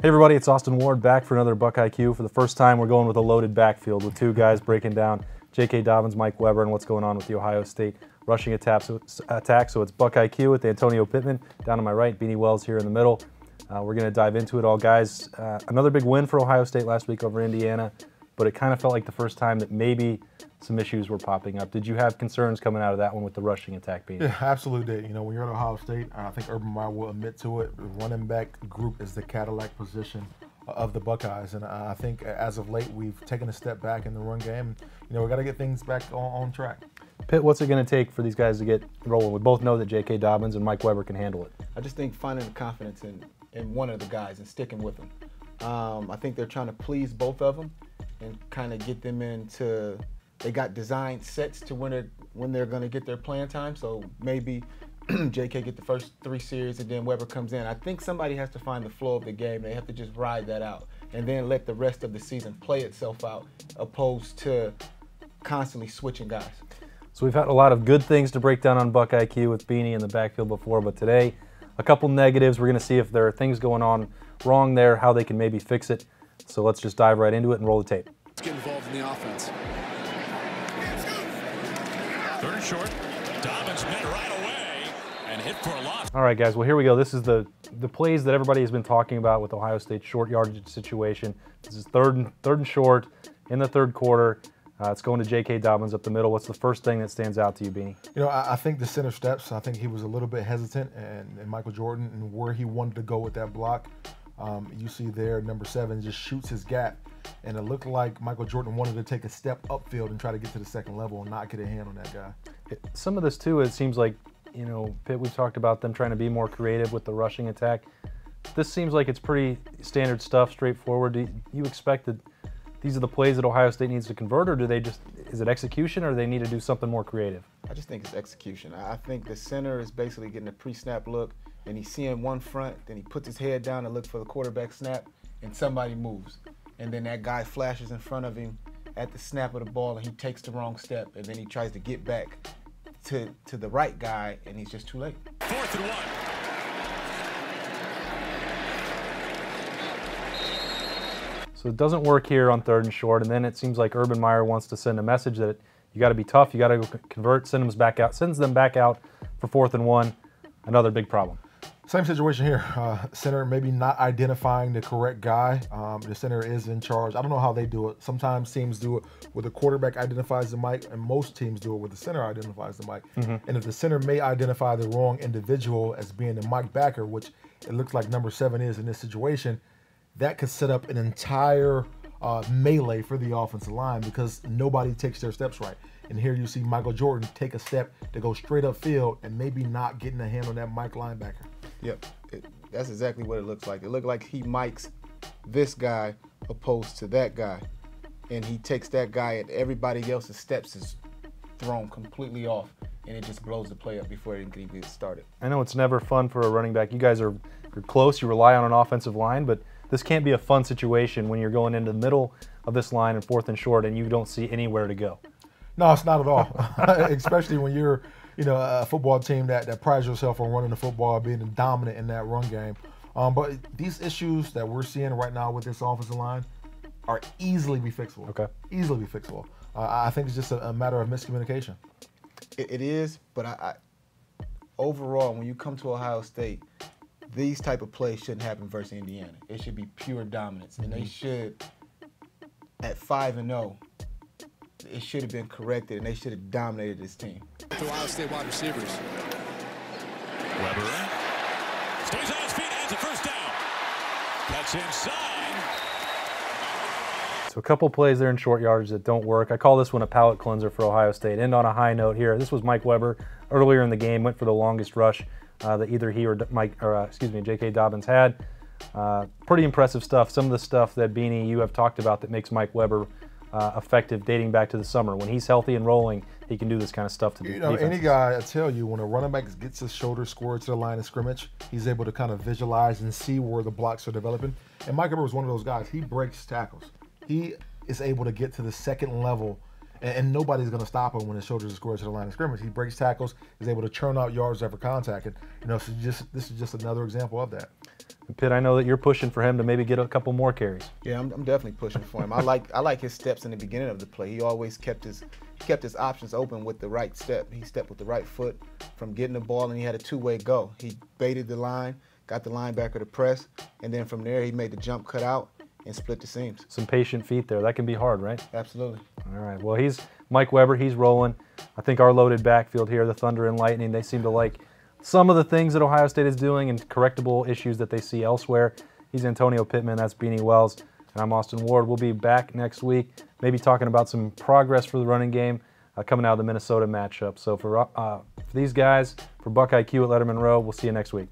Hey everybody, it's Austin Ward back for another BuckIQ. For the first time, we're going with a loaded backfield with two guys breaking down J.K. Dobbins, Mike Weber, and what's going on with the Ohio State rushing attack. So it's BuckIQ with Antonio Pittman down to my right, Beanie Wells here in the middle. We're going to dive into it all, guys. Another big win for Ohio State last week over Indiana, but it kind of felt like the first time that maybe some issues were popping up. Did you have concerns coming out of that one with the rushing attack, Beanie? Yeah, absolutely did. You know, when you're at Ohio State, I think Urban Meyer will admit to it, the running back group is the Cadillac position of the Buckeyes. And I think as of late, we've taken a step back in the run game. You know, we got to get things back on track. Pitt, what's it going to take for these guys to get rolling? We both know that J.K. Dobbins and Mike Weber can handle it. I just think finding the confidence in one of the guys and sticking with them. I think they're trying to please both of them and kind of get them into. They got designed sets to when they're going to get their playing time. So maybe J.K. get the first 3 series and then Weber comes in. I think somebody has to find the flow of the game. They have to just ride that out and then let the rest of the season play itself out, opposed to constantly switching guys. So we've had a lot of good things to break down on BuckIQ with Beanie in the backfield before, but today a couple negatives. We're going to see if there are things going on wrong there, how they can maybe fix it. So let's just dive right into it and roll the tape. Let's get involved in the offense. Third and short. Dobbins met right away and hit for a loss. All right, guys. Well, here we go. This is the plays that everybody has been talking about with Ohio State's short yardage situation. This is third and short in the third quarter. It's going to J.K. Dobbins up the middle. What's the first thing that stands out to you, Beanie? You know, I think the center steps. I think he was a little bit hesitant, and Michael Jordan and where he wanted to go with that block. You see there, number 7 just shoots his gap, and it looked like Michael Jordan wanted to take a step upfield and try to get to the second level and not get a hand on that guy. Some of this, too, it seems like, you know, Pitt, we've talked about them trying to be more creative with the rushing attack. This seems like it's pretty standard stuff, straightforward. Do you expect that these are the plays that Ohio State needs to convert, or do they just, is it execution, or do they need to do something more creative? I just think it's execution. I think the center is basically getting a pre-snap look, and he's seeing one front, then he puts his head down and looks for the quarterback snap, and somebody moves. And then that guy flashes in front of him at the snap of the ball, and he takes the wrong step, and then he tries to get back to the right guy, and he's just too late. 4th and 1. So it doesn't work here on 3rd and short, and then it seems like Urban Meyer wants to send a message that you got to be tough, you got to go convert, sends them back out for 4th and 1. Another big problem. Same situation here. Center maybe not identifying the correct guy. The center is in charge. I don't know how they do it. Sometimes teams do it where the quarterback identifies the mic, and most teams do it where the center identifies the mic. And if the center may identify the wrong individual as being the mic backer, which it looks like number 7 is in this situation, that could set up an entire melee for the offensive line because nobody takes their steps right. And here you see Michael Jordan take a step to go straight upfield and maybe not getting a hand on that Mike linebacker. Yep, that's exactly what it looks like. It looked like he mics this guy opposed to that guy, and he takes that guy and everybody else's steps is thrown completely off, and it just blows the play up before it can even get started. I know it's never fun for a running back. You guys you're close, you rely on an offensive line, but this can't be a fun situation when you're going into the middle of this line in 4th and short and you don't see anywhere to go. No, it's not at all, especially when you're a football team that prides yourself on running the football, being dominant in that run game. But these issues that we're seeing right now with this offensive line are easily be fixable. Okay. Easily be fixable. I think it's just a matter of miscommunication. It is, but I overall, when you come to Ohio State, these type of plays shouldn't happen versus Indiana. It should be pure dominance, and they should, at 5-0, it should have been corrected, and they should have dominated this team. To Ohio State wide receivers. Weber stays on his feet, has a first down. Cuts inside. So a couple plays there in short yardage that don't work. I call this one a palate cleanser for Ohio State. End on a high note here. This was Mike Weber earlier in the game, went for the longest rush that either he or J.K. Dobbins had. Pretty impressive stuff. Some of the stuff that Beanie, you have talked about that makes Mike Weber effective dating back to the summer. When he's healthy and rolling, he can do this kind of stuff to the defenses. Any guy, I tell you, when a running back gets his shoulder squared to the line of scrimmage, he's able to kind of visualize and see where the blocks are developing. And Mike Weber was one of those guys. He breaks tackles. He is able to get to the second level and nobody's going to stop him when his shoulders are squared to the line of scrimmage. He breaks tackles, is able to churn out yards after contact, and so this is just another example of that. And Pitt, I know that you're pushing for him to maybe get a couple more carries. Yeah, I'm definitely pushing for him. I like his steps in the beginning of the play. He always kept his options open with the right step. He stepped with the right foot from getting the ball, and he had a two-way go. He baited the line, got the linebacker to press, and then from there he made the jump cut out and split the seams. Some patient feet there. That can be hard, right? Absolutely. All right. Well, he's Mike Weber. He's rolling. I think our loaded backfield here, the Thunder and Lightning, they seem to like some of the things that Ohio State is doing and correctable issues that they see elsewhere. He's Antonio Pittman. That's Beanie Wells. And I'm Austin Ward. We'll be back next week, maybe talking about some progress for the running game coming out of the Minnesota matchup. So for these guys, for BuckIQ at Lettermen Row, we'll see you next week.